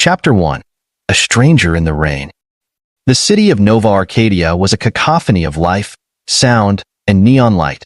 Chapter 1. A Stranger in the Rain. The city of Nova Arcadia was a cacophony of life, sound, and neon light.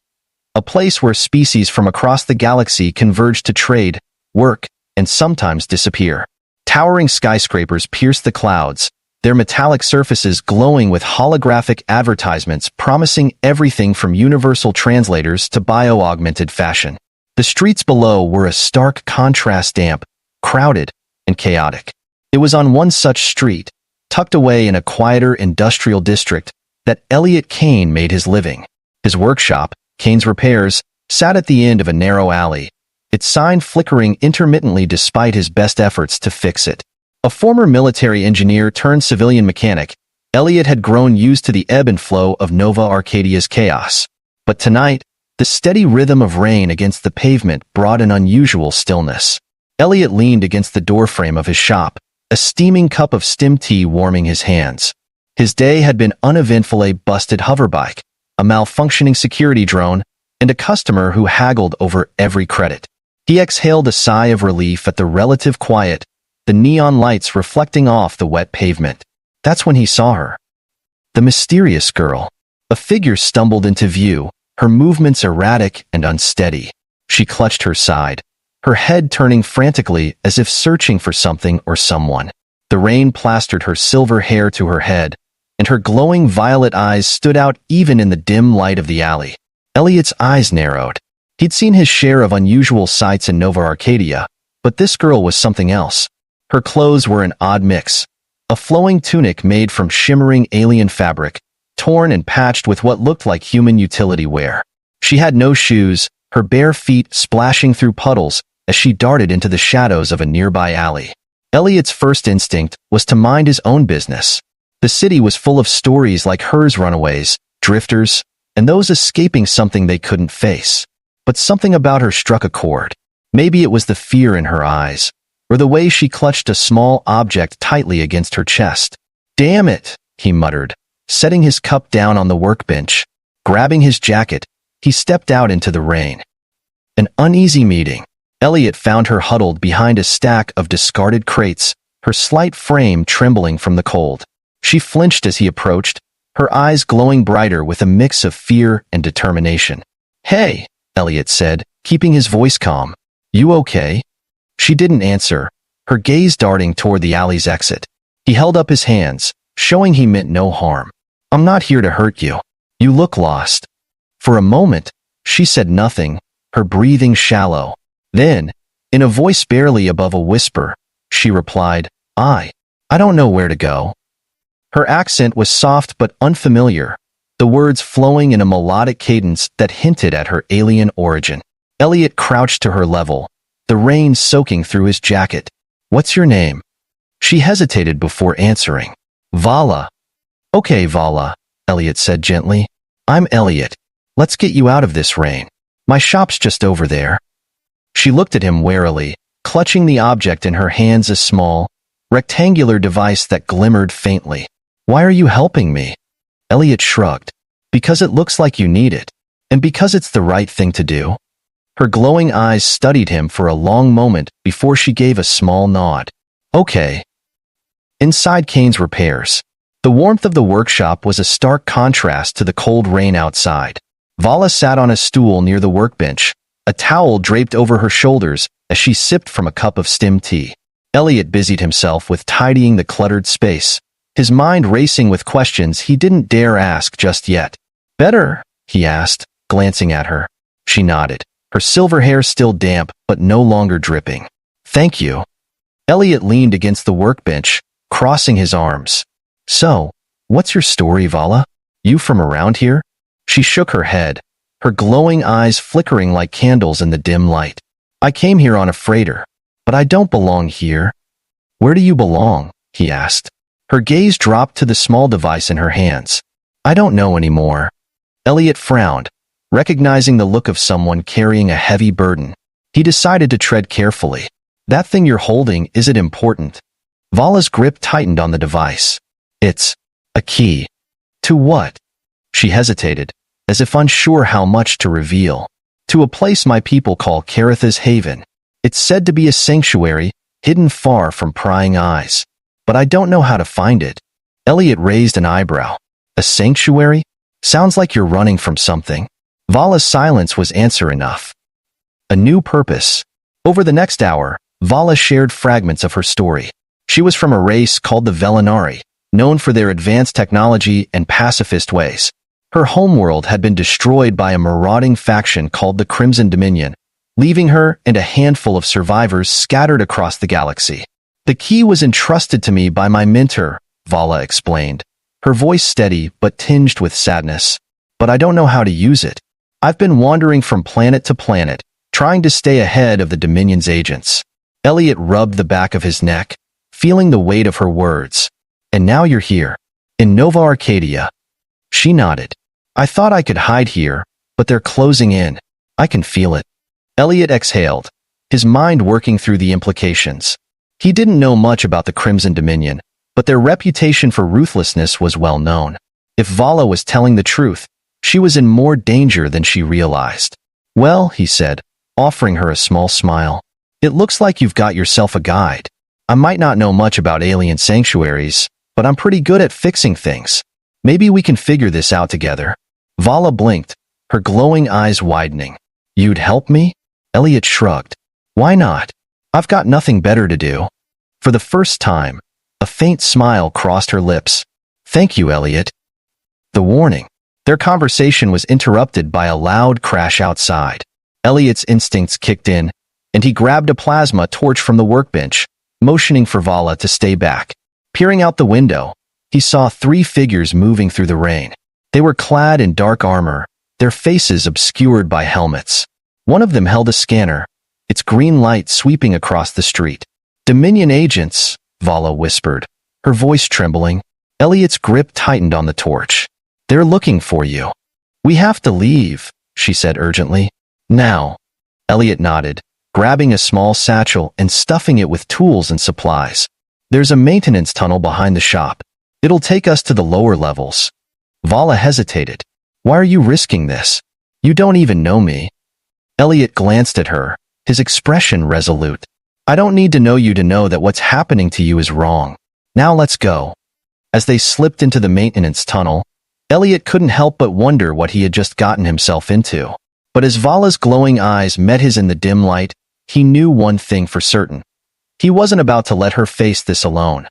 A place where species from across the galaxy converged to trade, work, and sometimes disappear. Towering skyscrapers pierced the clouds, their metallic surfaces glowing with holographic advertisements promising everything from universal translators to bio-augmented fashion. The streets below were a stark contrast, damp, crowded, and chaotic. It was on one such street, tucked away in a quieter industrial district, that Elliot Kane made his living. His workshop, Kane's Repairs, sat at the end of a narrow alley, its sign flickering intermittently despite his best efforts to fix it. A former military engineer turned civilian mechanic, Elliot had grown used to the ebb and flow of Nova Arcadia's chaos. But tonight, the steady rhythm of rain against the pavement brought an unusual stillness. Elliot leaned against the doorframe of his shop, a steaming cup of stem tea warming his hands. His day had been uneventful: a busted hoverbike, a malfunctioning security drone, and a customer who haggled over every credit. He exhaled a sigh of relief at the relative quiet, the neon lights reflecting off the wet pavement. That's when he saw her. The mysterious girl. A figure stumbled into view, her movements erratic and unsteady. She clutched her side, her head turning frantically as if searching for something or someone. The rain plastered her silver hair to her head, and her glowing violet eyes stood out even in the dim light of the alley. Elliot's eyes narrowed. He'd seen his share of unusual sights in Nova Arcadia, but this girl was something else. Her clothes were an odd mix. A flowing tunic made from shimmering alien fabric, torn and patched with what looked like human utility wear. She had no shoes, her bare feet splashing through puddles as she darted into the shadows of a nearby alley. Elliot's first instinct was to mind his own business. The city was full of stories like hers: runaways, drifters, and those escaping something they couldn't face. But something about her struck a chord. Maybe it was the fear in her eyes, or the way she clutched a small object tightly against her chest. "Damn it," he muttered, setting his cup down on the workbench. Grabbing his jacket, he stepped out into the rain. An uneasy meeting. Elliot found her huddled behind a stack of discarded crates, her slight frame trembling from the cold. She flinched as he approached, her eyes glowing brighter with a mix of fear and determination. "Hey," Elliot said, keeping his voice calm. "You okay?" She didn't answer, her gaze darting toward the alley's exit. He held up his hands, showing he meant no harm. "I'm not here to hurt you. You look lost." For a moment, she said nothing, her breathing shallow. Then, in a voice barely above a whisper, she replied, I don't know where to go." Her accent was soft but unfamiliar, the words flowing in a melodic cadence that hinted at her alien origin. Elliot crouched to her level, the rain soaking through his jacket. "What's your name?" She hesitated before answering. "Vala." "Okay, Vala," Elliot said gently. "I'm Elliot. Let's get you out of this rain. My shop's just over there." She looked at him warily, clutching the object in her hands, a small, rectangular device that glimmered faintly. "Why are you helping me?" Elliot shrugged. "Because it looks like you need it, and because it's the right thing to do." Her glowing eyes studied him for a long moment before she gave a small nod. "Okay." Inside Kane's Repairs, the warmth of the workshop was a stark contrast to the cold rain outside. Vala sat on a stool near the workbench, a towel draped over her shoulders as she sipped from a cup of stem tea. Elliot busied himself with tidying the cluttered space, his mind racing with questions he didn't dare ask just yet. "Better?" he asked, glancing at her. She nodded, her silver hair still damp but no longer dripping. "Thank you." Elliot leaned against the workbench, crossing his arms. "So, what's your story, Vala? You from around here?" She shook her head, her glowing eyes flickering like candles in the dim light. "I came here on a freighter, but I don't belong here." "Where do you belong?" he asked. Her gaze dropped to the small device in her hands. "I don't know anymore." Elliot frowned, recognizing the look of someone carrying a heavy burden. He decided to tread carefully. "That thing you're holding, is it important?" Vala's grip tightened on the device. "It's a key." "To what?" She hesitated, as if unsure how much to reveal. "To a place my people call Karatha's Haven. It's said to be a sanctuary, hidden far from prying eyes. But I don't know how to find it. Elliot raised an eyebrow. A sanctuary? Sounds like you're running from something. Vala's silence was answer enough. A new purpose. Over the next hour, Vala shared fragments of her story. She was from a race called the Venari, known for their advanced technology and pacifist ways. Her homeworld had been destroyed by a marauding faction called the Crimson Dominion, leaving her and a handful of survivors scattered across the galaxy. The key was entrusted to me by my mentor, Vala explained, her voice steady but tinged with sadness. But I don't know how to use it. I've been wandering from planet to planet, trying to stay ahead of the Dominion's agents. Elliot rubbed the back of his neck, feeling the weight of her words. And now you're here, in Nova Arcadia. She nodded. I thought I could hide here, but they're closing in. I can feel it. Elliot exhaled, his mind working through the implications. He didn't know much about the Crimson Dominion, but their reputation for ruthlessness was well known. If Vala was telling the truth, she was in more danger than she realized. Well, he said, offering her a small smile. It looks like you've got yourself a guide. I might not know much about alien sanctuaries, but I'm pretty good at fixing things. Maybe we can figure this out together. Vala blinked, her glowing eyes widening. You'd help me? Elliot shrugged. Why not? I've got nothing better to do. For the first time, a faint smile crossed her lips. Thank you, Elliot. The warning. Their conversation was interrupted by a loud crash outside. Elliot's instincts kicked in, and he grabbed a plasma torch from the workbench, motioning for Vala to stay back. Peering out the window, he saw 3 figures moving through the rain. They were clad in dark armor, their faces obscured by helmets. One of them held a scanner, its green light sweeping across the street. Dominion agents, Vala whispered, her voice trembling. Elliot's grip tightened on the torch. They're looking for you. We have to leave, she said urgently. Now. Elliot nodded, grabbing a small satchel and stuffing it with tools and supplies. There's a maintenance tunnel behind the shop. It'll take us to the lower levels. Vala hesitated. Why are you risking this? You don't even know me. Elliot glanced at her, his expression resolute. I don't need to know you to know that what's happening to you is wrong. Now let's go. As they slipped into the maintenance tunnel, Elliot couldn't help but wonder what he had just gotten himself into. But as Vala's glowing eyes met his in the dim light, he knew one thing for certain. He wasn't about to let her face this alone.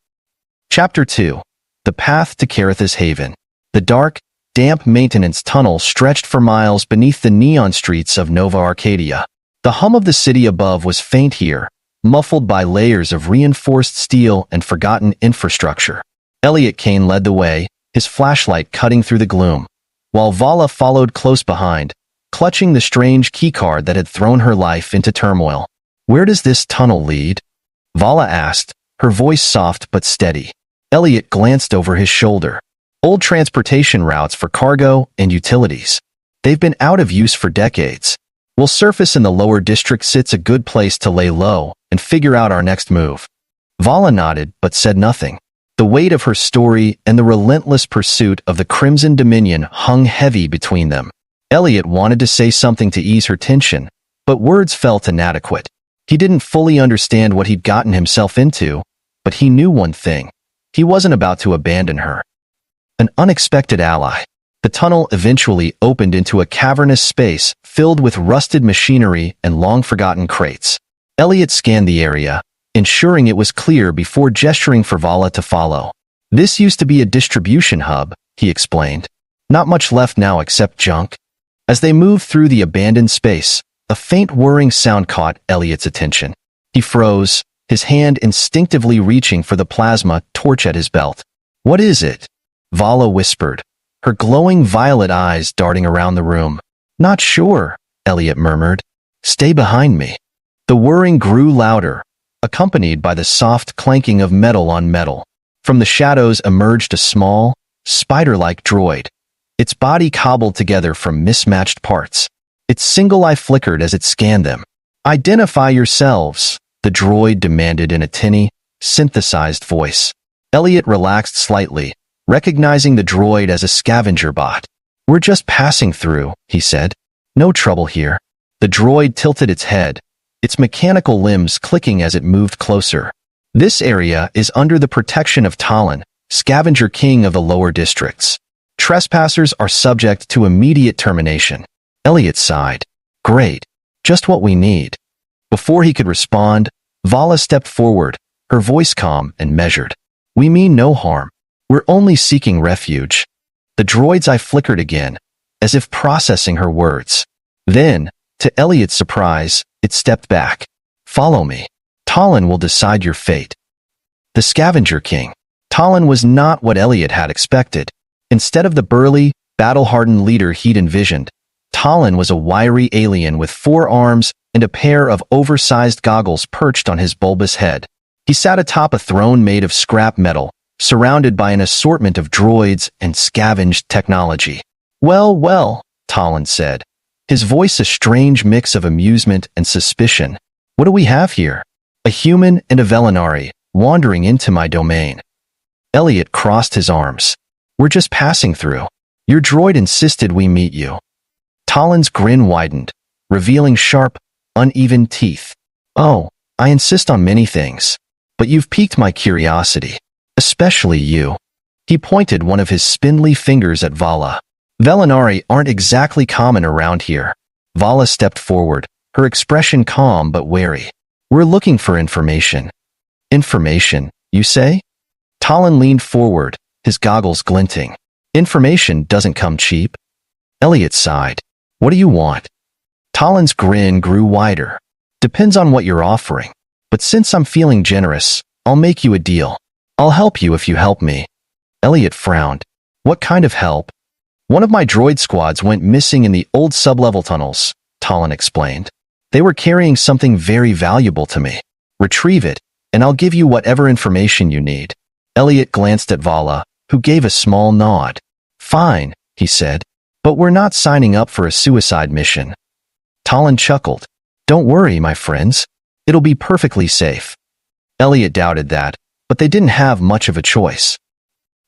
Chapter 2. The Path to Karatha's Haven. The dark, damp maintenance tunnel stretched for miles beneath the neon streets of Nova Arcadia. The hum of the city above was faint here, muffled by layers of reinforced steel and forgotten infrastructure. Elliot Kane led the way, his flashlight cutting through the gloom, while Vala followed close behind, clutching the strange keycard that had thrown her life into turmoil. Where does this tunnel lead? Vala asked, her voice soft but steady. Elliot glanced over his shoulder. Old transportation routes for cargo and utilities. They've been out of use for decades. We'll surface in the lower district. Sits a good place to lay low and figure out our next move. Vala nodded but said nothing. The weight of her story and the relentless pursuit of the Crimson Dominion hung heavy between them. Elliot wanted to say something to ease her tension, but words felt inadequate. He didn't fully understand what he'd gotten himself into, but he knew one thing. He wasn't about to abandon her. An unexpected ally. The tunnel eventually opened into a cavernous space filled with rusted machinery and long-forgotten crates. Elliot scanned the area, ensuring it was clear before gesturing for Vala to follow. This used to be a distribution hub, he explained. Not much left now except junk. As they moved through the abandoned space, a faint whirring sound caught Elliot's attention. He froze, his hand instinctively reaching for the plasma torch at his belt. What is it? Vala whispered, her glowing violet eyes darting around the room. Not sure, Elliot murmured. Stay behind me. The whirring grew louder, accompanied by the soft clanking of metal on metal. From the shadows emerged a small, spider-like droid, its body cobbled together from mismatched parts. Its single eye flickered as it scanned them. Identify yourselves, the droid demanded in a tinny, synthesized voice. Elliot relaxed slightly, recognizing the droid as a scavenger bot. We're just passing through, he said. No trouble here. The droid tilted its head, its mechanical limbs clicking as it moved closer. This area is under the protection of Talon, Scavenger King of the lower districts. Trespassers are subject to immediate termination. Elliot sighed. Great. Just what we need. Before he could respond, Vala stepped forward, her voice calm and measured. We mean no harm. We're only seeking refuge. The droid's eye flickered again, as if processing her words. Then, to Elliot's surprise, it stepped back. Follow me. Talon will decide your fate. The Scavenger King. Talon was not what Elliot had expected. Instead of the burly, battle-hardened leader he'd envisioned, Talon was a wiry alien with 4 arms and a pair of oversized goggles perched on his bulbous head. He sat atop a throne made of scrap metal, surrounded by an assortment of droids and scavenged technology. Well, well, Talon said, his voice a strange mix of amusement and suspicion. What do we have here? A human and a venari wandering into my domain. Elliot crossed his arms. We're just passing through. Your droid insisted we meet you. Talon's grin widened, revealing sharp, uneven teeth. Oh, I insist on many things, but you've piqued my curiosity, especially you. He pointed one of his spindly fingers at Vala. Venari aren't exactly common around here. Vala stepped forward, her expression calm but wary. We're looking for information. Information, you say? Talon leaned forward, his goggles glinting. Information doesn't come cheap. Elliot sighed. What do you want? Talon's grin grew wider. Depends on what you're offering. But since I'm feeling generous, I'll make you a deal. I'll help you if you help me. Elliot frowned. What kind of help? One of my droid squads went missing in the old sublevel tunnels, Talon explained. They were carrying something very valuable to me. Retrieve it, and I'll give you whatever information you need. Elliot glanced at Vala, who gave a small nod. Fine, he said, but we're not signing up for a suicide mission. Talon chuckled. Don't worry, my friends. It'll be perfectly safe. Elliot doubted that, but they didn't have much of a choice.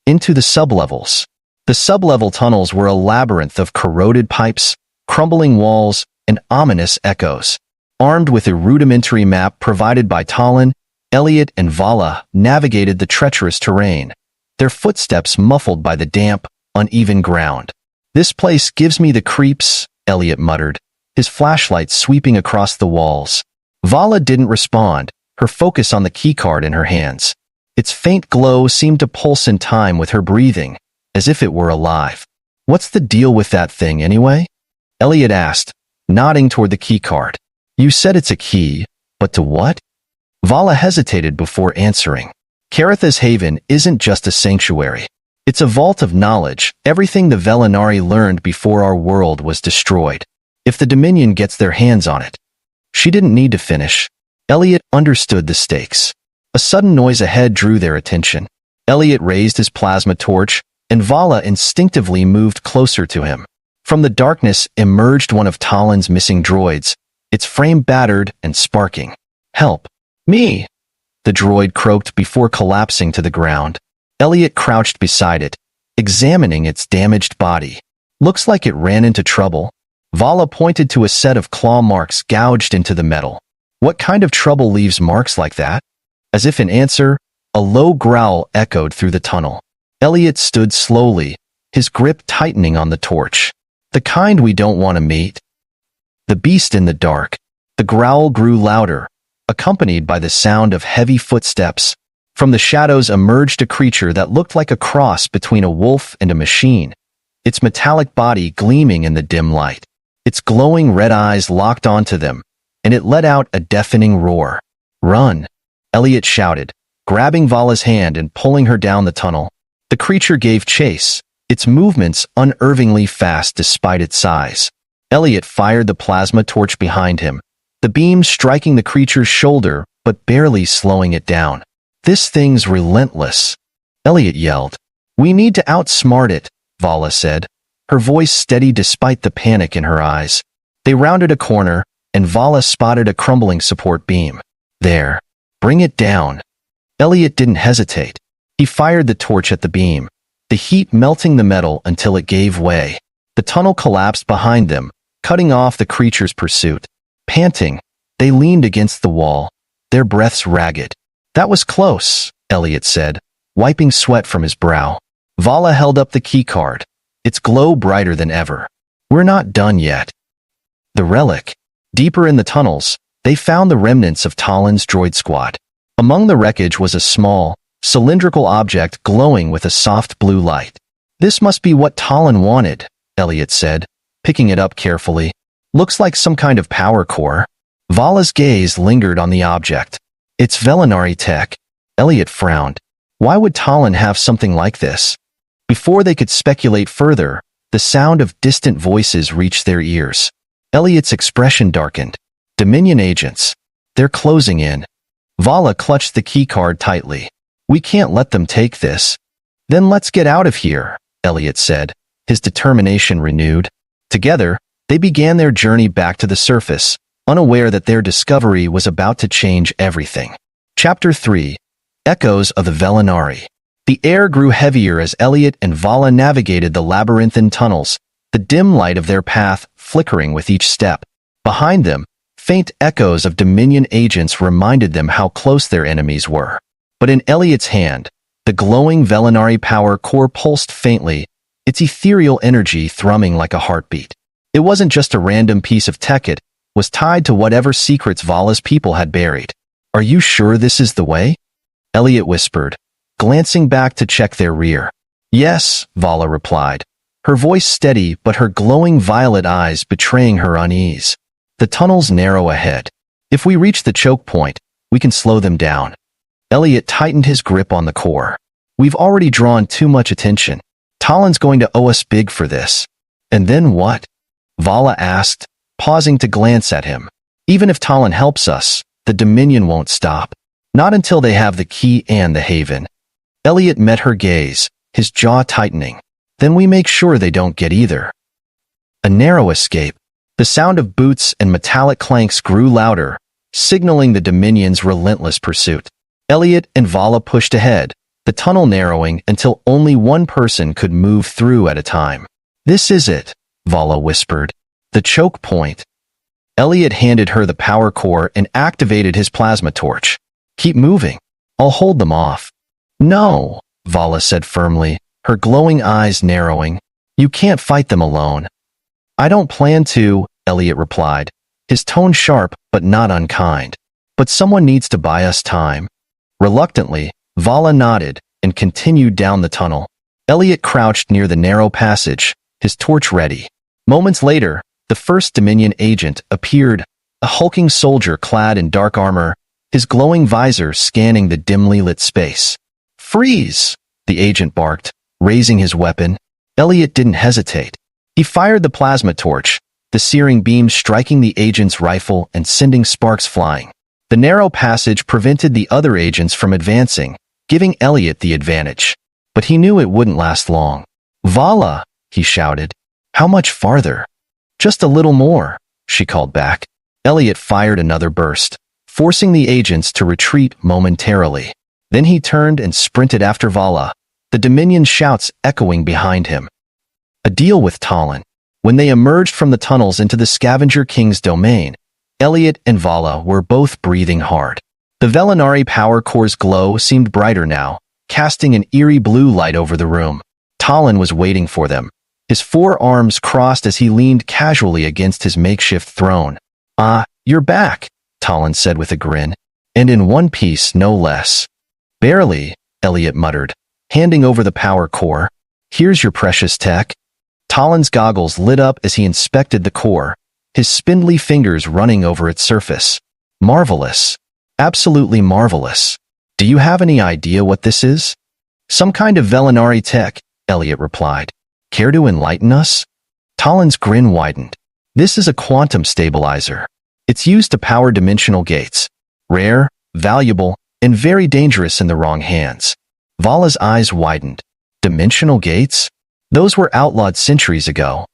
Into the sublevels. The sublevel tunnels were a labyrinth of corroded pipes, crumbling walls, and ominous echoes. Armed with a rudimentary map provided by Talon, Elliot and Vala navigated the treacherous terrain, their footsteps muffled by the damp, uneven ground. This place gives me the creeps, Elliot muttered, his flashlight sweeping across the walls. Vala didn't respond, her focus on the keycard in her hands. Its faint glow seemed to pulse in time with her breathing, as if it were alive. What's the deal with that thing, anyway? Elliot asked, nodding toward the keycard. You said it's a key, but to what? Vala hesitated before answering. Karatha's Haven isn't just a sanctuary. It's a vault of knowledge, everything the venari learned before our world was destroyed. If the Dominion gets their hands on it. She didn't need to finish. Elliot understood the stakes. A sudden noise ahead drew their attention. Elliot raised his plasma torch, and Vala instinctively moved closer to him. From the darkness emerged one of Talon's missing droids, its frame battered and sparking. Help! Me! The droid croaked before collapsing to the ground. Elliot crouched beside it, examining its damaged body. Looks like it ran into trouble. Vala pointed to a set of claw marks gouged into the metal. What kind of trouble leaves marks like that? As if in answer, a low growl echoed through the tunnel. Elliot stood slowly, his grip tightening on the torch. The kind we don't want to meet. The beast in the dark. The growl grew louder, accompanied by the sound of heavy footsteps. From the shadows emerged a creature that looked like a cross between a wolf and a machine, its metallic body gleaming in the dim light. Its glowing red eyes locked onto them, and it let out a deafening roar. Run! Elliot shouted, grabbing Vala's hand and pulling her down the tunnel. The creature gave chase, its movements unervingly fast despite its size. Elliot fired the plasma torch behind him, the beam striking the creature's shoulder but barely slowing it down. This thing's relentless, Elliot yelled. We need to outsmart it, Vala said, her voice steady despite the panic in her eyes. They rounded a corner, and Vala spotted a crumbling support beam. There. Bring it down. Elliot didn't hesitate. He fired the torch at the beam, the heat melting the metal until it gave way. The tunnel collapsed behind them, cutting off the creature's pursuit. Panting, They leaned against the wall, their breaths ragged. That was close, Elliot said, wiping sweat from his brow. Vala held up the keycard, its glow brighter than ever. We're not done yet. The relic. Deeper in the tunnels, they found the remnants of Talon's droid squad. Among the wreckage was a small, cylindrical object glowing with a soft blue light. This must be what Talon wanted, Elliot said, picking it up carefully. Looks like some kind of power core. Vala's gaze lingered on the object. It's venari tech. Elliot frowned. Why would Talon have something like this? Before they could speculate further, the sound of distant voices reached their ears. Elliot's expression darkened. Dominion agents. They're closing in. Vala clutched the keycard tightly. We can't let them take this. Then let's get out of here, Elliot said, his determination renewed. Together, they began their journey back to the surface, unaware that their discovery was about to change everything. Chapter 3. Echoes of the venari. The air grew heavier as Elliot and Vala navigated the labyrinthine tunnels, the dim light of their path flickering with each step. Behind them, faint echoes of Dominion agents reminded them how close their enemies were. But in Elliot's hand, the glowing venari power core pulsed faintly, its ethereal energy thrumming like a heartbeat. It wasn't just a random piece of tech, it was tied to whatever secrets Vala's people had buried. Are you sure this is the way? Elliot whispered, glancing back to check their rear. Yes, Vala replied, her voice steady but her glowing violet eyes betraying her unease. The tunnels narrow ahead. If we reach the choke point, we can slow them down. Elliot tightened his grip on the core. We've already drawn too much attention. Talon's going to owe us big for this. And then what? Vala asked, pausing to glance at him. Even if Talon helps us, the Dominion won't stop. Not until they have the key and the haven. Elliot met her gaze, his jaw tightening. Then we make sure they don't get either. A narrow escape. The sound of boots and metallic clanks grew louder, signaling the Dominion's relentless pursuit. Elliot and Vala pushed ahead, the tunnel narrowing until only one person could move through at a time. This is it, Vala whispered. The choke point. Elliot handed her the power core and activated his plasma torch. Keep moving. I'll hold them off. No, Vala said firmly, her glowing eyes narrowing. You can't fight them alone. I don't plan to, Elliot replied, his tone sharp but not unkind. But someone needs to buy us time. Reluctantly, Vala nodded and continued down the tunnel. Elliot crouched near the narrow passage, his torch ready. Moments later, the first Dominion agent appeared, a hulking soldier clad in dark armor, his glowing visor scanning the dimly lit space. Freeze! The agent barked, raising his weapon. Elliot didn't hesitate. He fired the plasma torch, the searing beam striking the agent's rifle and sending sparks flying. The narrow passage prevented the other agents from advancing, giving Elliot the advantage. But he knew it wouldn't last long. Vala, he shouted. How much farther? Just a little more, she called back. Elliot fired another burst, forcing the agents to retreat momentarily. Then he turned and sprinted after Vala, the Dominion shouts echoing behind him. A deal with Talon. When they emerged from the tunnels into the Scavenger King's domain, Elliot and Vala were both breathing hard. The venari power core's glow seemed brighter now, casting an eerie blue light over the room. Talon was waiting for them, his four arms crossed as he leaned casually against his makeshift throne. Ah, you're back, Talon said with a grin. And in one piece, no less. Barely, Elliot muttered, handing over the power core. Here's your precious tech. Talon's goggles lit up as he inspected the core, his spindly fingers running over its surface. Marvelous. Absolutely marvelous. Do you have any idea what this is? Some kind of venari tech, Elliot replied. Care to enlighten us? Talon's grin widened. This is a quantum stabilizer. It's used to power dimensional gates. Rare, valuable, and very dangerous in the wrong hands. Vala's eyes widened. Dimensional gates? Those were outlawed centuries ago.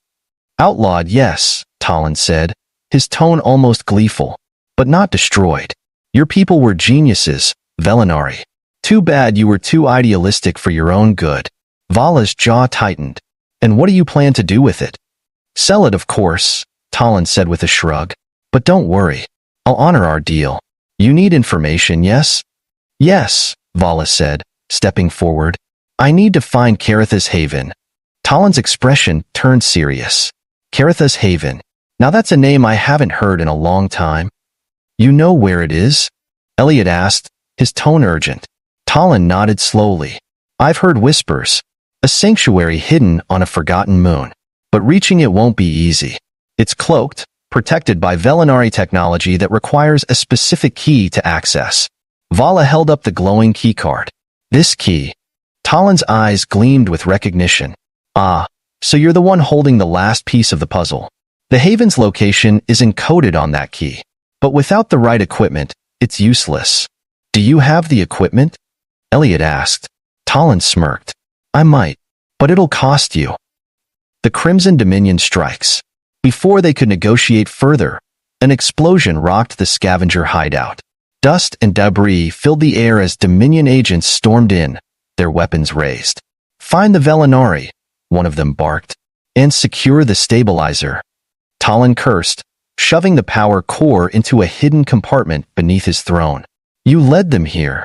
Outlawed, yes, Talon said, his tone almost gleeful, but not destroyed. Your people were geniuses, venari. Too bad you were too idealistic for your own good. Vala's jaw tightened. And what do you plan to do with it? Sell it, of course, Talon said with a shrug. But don't worry. I'll honor our deal. You need information, yes? Yes, Vala said, stepping forward. I need to find Karatha's Haven. Talon's expression turned serious. Karatha's Haven. Now that's a name I haven't heard in a long time. You know where it is? Elliot asked, his tone urgent. Talon nodded slowly. I've heard whispers. A sanctuary hidden on a forgotten moon. But reaching it won't be easy. It's cloaked, protected by venari technology that requires a specific key to access. Vala held up the glowing keycard. This key. Talon's eyes gleamed with recognition. Ah, so you're the one holding the last piece of the puzzle. The Haven's location is encoded on that key. But without the right equipment, it's useless. Do you have the equipment? Elliot asked. Talon smirked. I might, but it'll cost you. The Crimson Dominion strikes. Before they could negotiate further, an explosion rocked the scavenger hideout. Dust and debris filled the air as Dominion agents stormed in, their weapons raised. Find the venari, one of them barked, and secure the stabilizer. Talon cursed, shoving the power core into a hidden compartment beneath his throne. You led them here.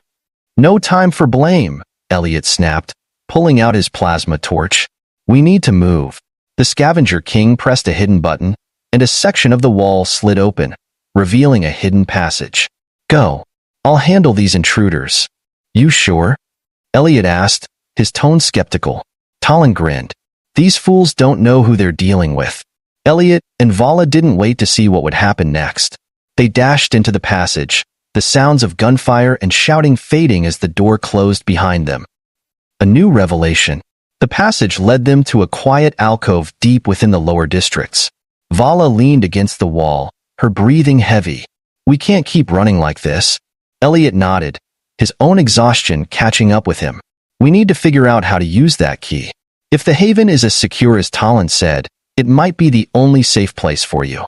No time for blame, Elliot snapped, pulling out his plasma torch. We need to move. The Scavenger King pressed a hidden button, and a section of the wall slid open, revealing a hidden passage. Go. I'll handle these intruders. You sure? Elliot asked, his tone skeptical. Talon grinned. These fools don't know who they're dealing with. Elliot and Vala didn't wait to see what would happen next. They dashed into the passage, the sounds of gunfire and shouting fading as the door closed behind them. A new revelation. The passage led them to a quiet alcove deep within the lower districts. Vala leaned against the wall, her breathing heavy. We can't keep running like this. Elliot nodded, his own exhaustion catching up with him. We need to figure out how to use that key. If the Haven is as secure as Talon said, it might be the only safe place for you.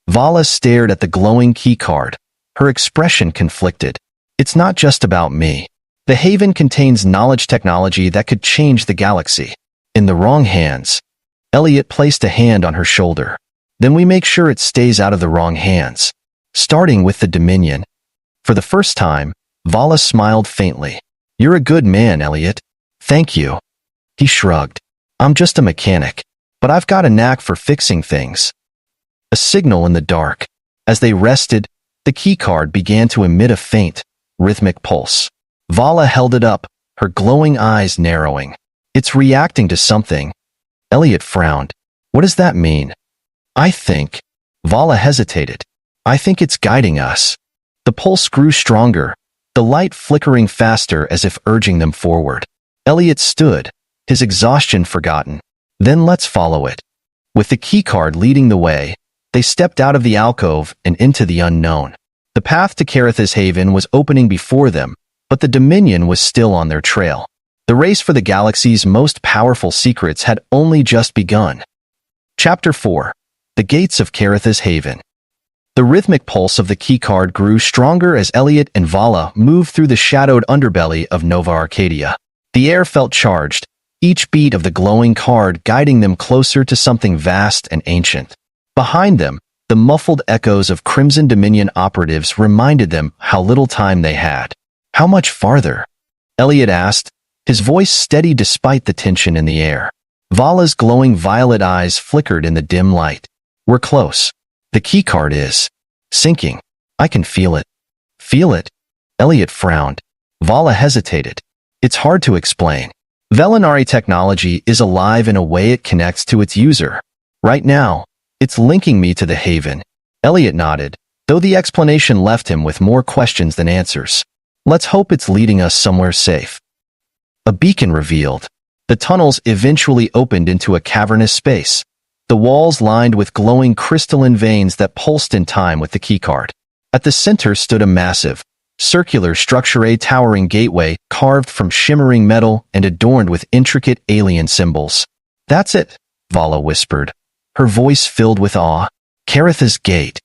Vala stared at the glowing keycard, her expression conflicted. It's not just about me. The Haven contains knowledge technology that could change the galaxy. In the wrong hands. Elliot placed a hand on her shoulder. Then we make sure it stays out of the wrong hands. Starting with the Dominion. For the first time, Vala smiled faintly. You're a good man, Elliot. Thank you. He shrugged. I'm just a mechanic, but I've got a knack for fixing things. A signal in the dark. As they rested, the keycard began to emit a faint, rhythmic pulse. Vala held it up, her glowing eyes narrowing. It's reacting to something. Elliot frowned. What does that mean? I think. Vala hesitated. I think it's guiding us. The pulse grew stronger, the light flickering faster as if urging them forward. Elliot stood, his exhaustion forgotten. Then let's follow it. With the keycard leading the way, they stepped out of the alcove and into the unknown. The path to Karatha's Haven was opening before them, but the Dominion was still on their trail. The race for the galaxy's most powerful secrets had only just begun. Chapter 4. The Gates of Karatha's Haven. The rhythmic pulse of the keycard grew stronger as Elliot and Vala moved through the shadowed underbelly of Nova Arcadia. The air felt charged, each beat of the glowing card guiding them closer to something vast and ancient. Behind them, the muffled echoes of Crimson Dominion operatives reminded them how little time they had. How much farther? Elliot asked, his voice steady despite the tension in the air. Vala's glowing violet eyes flickered in the dim light. We're close. The keycard is sinking. I can feel it. Feel it? Elliot frowned. Vala hesitated. It's hard to explain. Venari technology is alive in a way it connects to its user. Right now, it's linking me to the Haven. Elliot nodded, though the explanation left him with more questions than answers. Let's hope it's leading us somewhere safe. A beacon revealed. The tunnels eventually opened into a cavernous space, the walls lined with glowing crystalline veins that pulsed in time with the keycard. At the center stood a massive, circular structure, a towering gateway carved from shimmering metal and adorned with intricate alien symbols. That's it, Vala whispered, her voice filled with awe. Karatha's Gate.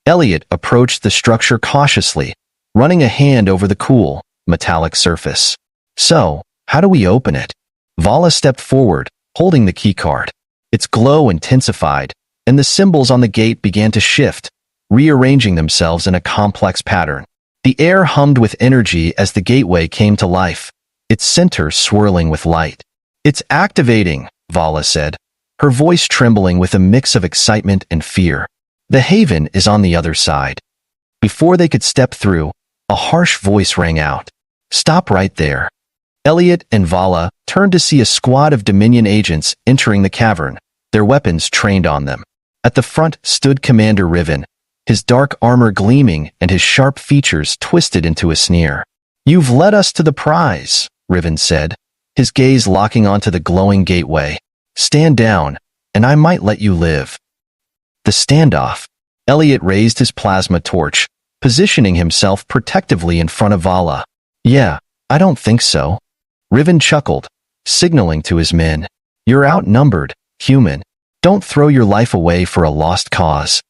Elliot approached the structure cautiously, running a hand over the cool, metallic surface. So, how do we open it? Vala stepped forward, holding the keycard. Its glow intensified, and the symbols on the gate began to shift, rearranging themselves in a complex pattern. The air hummed with energy as the gateway came to life, its center swirling with light. "It's activating," Vala said, her voice trembling with a mix of excitement and fear. "The haven is on the other side." Before they could step through, a harsh voice rang out. "Stop right there." Elliot and Vala turned to see a squad of Dominion agents entering the cavern, their weapons trained on them. At the front stood Commander Riven, his dark armor gleaming and his sharp features twisted into a sneer. "You've led us to the prize," Riven said, his gaze locking onto the glowing gateway. "Stand down, and I might let you live." The standoff. Elliot raised his plasma torch, positioning himself protectively in front of Vala. "Yeah, I don't think so." Riven chuckled, signaling to his men. "You're outnumbered, human. Don't throw your life away for a lost cause."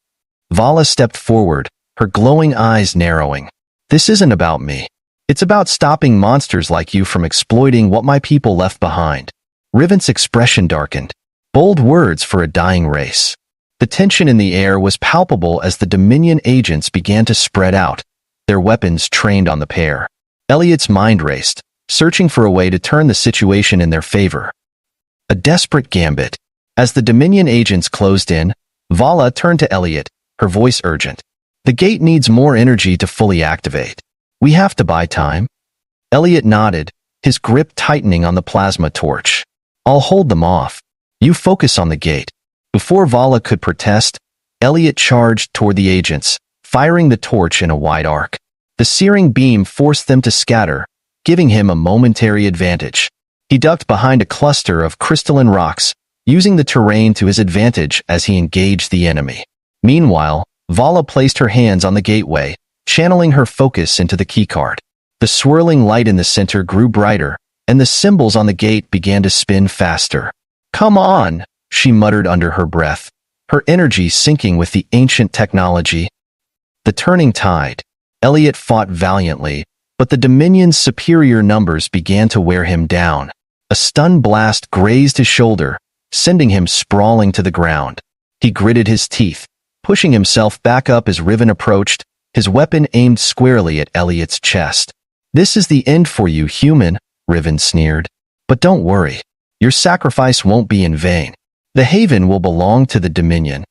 Vala stepped forward, her glowing eyes narrowing. "This isn't about me. It's about stopping monsters like you from exploiting what my people left behind." Riven's expression darkened. Bold words for a dying race. The tension in the air was palpable as the Dominion agents began to spread out, their weapons trained on the pair. Elliot's mind raced, searching for a way to turn the situation in their favor. A desperate gambit. As the Dominion agents closed in, Vala turned to Elliot, her voice urgent. "The gate needs more energy to fully activate. We have to buy time." Elliot nodded, his grip tightening on the plasma torch. "I'll hold them off. You focus on the gate." Before Vala could protest, Elliot charged toward the agents, firing the torch in a wide arc. The searing beam forced them to scatter, giving him a momentary advantage. He ducked behind a cluster of crystalline rocks, using the terrain to his advantage as he engaged the enemy. Meanwhile, Vala placed her hands on the gateway, channeling her focus into the keycard. The swirling light in the center grew brighter, and the symbols on the gate began to spin faster. "Come on," she muttered under her breath, her energy syncing with the ancient technology. The turning tide. Elliot fought valiantly, but the Dominion's superior numbers began to wear him down. A stun blast grazed his shoulder, sending him sprawling to the ground. He gritted his teeth, pushing himself back up as Riven approached, his weapon aimed squarely at Elliot's chest. "This is the end for you, human," Riven sneered. "But don't worry, your sacrifice won't be in vain. The haven will belong to the Dominion."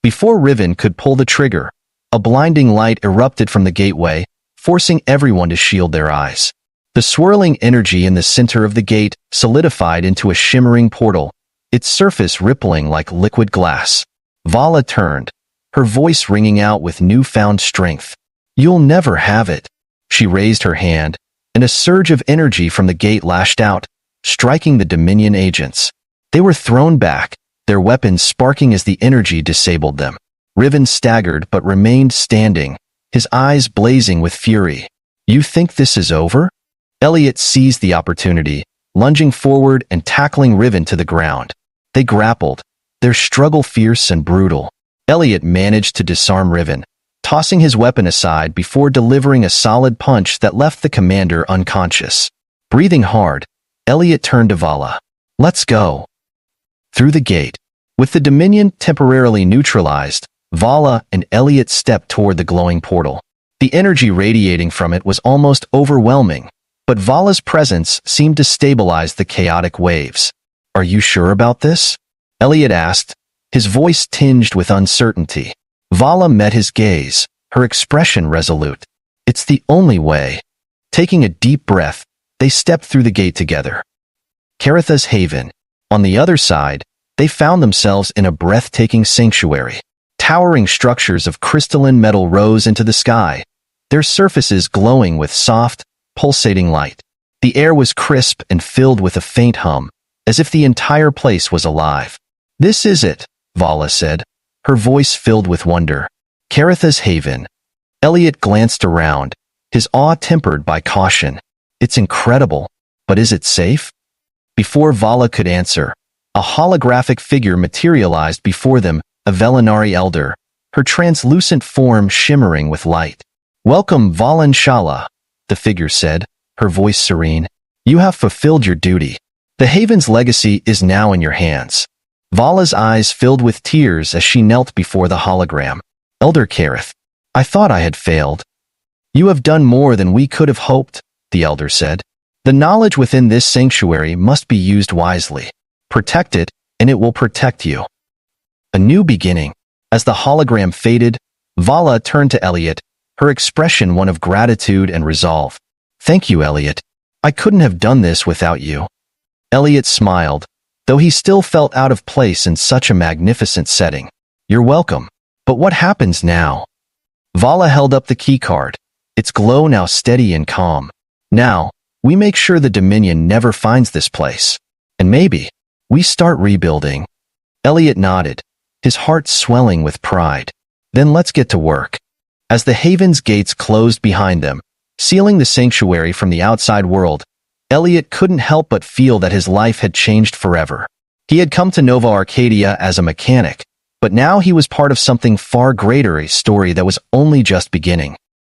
Before Riven could pull the trigger, a blinding light erupted from the gateway, forcing everyone to shield their eyes. The swirling energy in the center of the gate solidified into a shimmering portal, its surface rippling like liquid glass. Vala turned, her voice ringing out with newfound strength. "You'll never have it." She raised her hand, and a surge of energy from the gate lashed out, striking the Dominion agents. They were thrown back, their weapons sparking as the energy disabled them. Riven staggered but remained standing, his eyes blazing with fury. "You think this is over?" Elliot seized the opportunity, lunging forward and tackling Riven to the ground. They grappled, their struggle fierce and brutal. Elliot managed to disarm Riven, tossing his weapon aside before delivering a solid punch that left the commander unconscious. Breathing hard, Elliot turned to Vala. "Let's go." Through the gate. With the Dominion temporarily neutralized, Vala and Elliot stepped toward the glowing portal. The energy radiating from it was almost overwhelming, but Vala's presence seemed to stabilize the chaotic waves. "Are you sure about this?" Elliot asked, his voice tinged with uncertainty. Vala met his gaze, her expression resolute. "It's the only way." Taking a deep breath, they stepped through the gate together. Ktha's haven. On the other side, they found themselves in a breathtaking sanctuary. Towering structures of crystalline metal rose into the sky, their surfaces glowing with soft, pulsating light. The air was crisp and filled with a faint hum, as if the entire place was alive. "This is it," Vala said, her voice filled with wonder. "Ktha's haven." Elliot glanced around, his awe tempered by caution. "It's incredible, but is it safe?" Before Vala could answer, a holographic figure materialized before them, a venari elder, her translucent form shimmering with light. "Welcome, Valan Shala," the figure said, her voice serene. "You have fulfilled your duty. The haven's legacy is now in your hands." Vala's eyes filled with tears as she knelt before the hologram. Elder Kareth, I thought I had failed. You have done more than we could have hoped, the elder said. The knowledge within this sanctuary must be used wisely. Protect it, and it will protect you. A new beginning. As the hologram faded, Vala turned to Elliot, her expression one of gratitude and resolve. Thank you, Elliot. I couldn't have done this without you. Elliot smiled, though he still felt out of place in such a magnificent setting. You're welcome. But what happens now? Vala held up the keycard, its glow now steady and calm. Now, we make sure the Dominion never finds this place. And maybe, we start rebuilding. Elliot nodded, his heart swelling with pride. Then let's get to work. As the Haven's gates closed behind them, sealing the sanctuary from the outside world, Elliot couldn't help but feel that his life had changed forever. He had come to Nova Arcadia as a mechanic, but now he was part of something far greater, a story that was only just beginning.